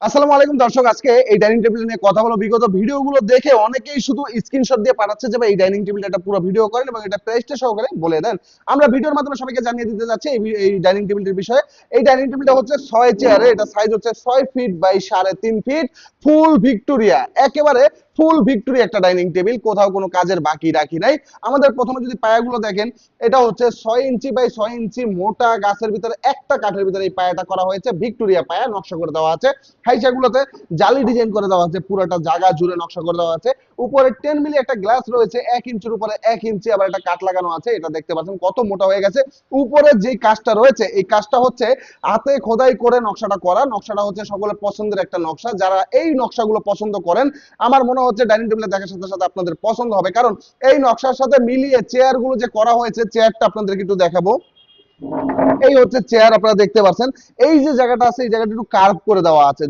আসসালামু আলাইকুম দর্শক, আজকে এই ডাইনিং টেবিল নিয়ে কথা বলবো। বিগত ভিডিওগুলো দেখে অনেকেই শুধু স্ক্রিনশট দিয়ে পাঠাচ্ছে যে ভাই এই ডাইনিং টেবিলটা একটা পুরো ভিডিও করেন এবং এটা প্রাইসটা সহকারে বলে দেন। আমরা ভিডিওর মাধ্যমে সবাইকে জানিয়ে দিতে যাচ্ছি এই ডাইনিং টেবিলটির বিষয়ে। এই ডাইনিং টেবিলটা হচ্ছে 6 চেয়ারে, এটা সাইজ হচ্ছে 6 feet by 3.5 feet, full Victoria, একেবারে ফুল ভিক্টোরিয়া একটা ডাইনিং টেবিল, কোথাও কোনো কাজের বাকি রাখি নাই। আমাদের প্রথমে যদি পায়াগুলো দেখেন, এটা হচ্ছে 6 ইঞ্চি বাই 6 ইঞ্চি মোটা গাছের ভিতরে একটা কাঠের ভিতরে এই পায়াটা করা হয়েছে, ভিক্টোরিয়া পায়া নকশা করে দেওয়া আছে। হাইচাগুলোতে জালি ডিজাইন করে দেওয়া আছে, পুরোটা জায়গা জুড়ে নকশা করে দেওয়া আছে। উপরে 10 মিলি একটা গ্লাস রয়েছে, 1 ইঞ্চির উপরে 1 ইঞ্চি আবার একটা কাঠ লাগানো আছে। এটা দেখতে পাচ্ছেন কত মোটা হয়ে গেছে। উপরে যে কাজটা রয়েছে এই কাজটা হচ্ছে হাতে খোদাই করে নকশাটা করা। নকশাটা হচ্ছে সকলের পছন্দের একটা নকশা। যারা এই নকশাগুলো পছন্দ করেন, আমার মনে হচ্ছে ডাইনিং টেবিলে দেখার সাথে সাথে আপনাদের পছন্দ হবে, কারণ এই নকশার সাথে মিলিয়ে চেয়ারগুলো যে করা হয়েছে, চেয়ারটা আপনাদেরকে একটু দেখাবো। এই হচ্ছে চেয়ার, আপনারা দেখতে পাচ্ছেন এই যে জায়গাটা আছে এই জায়গাটা একটু কার্ভ করে দেওয়া আছে।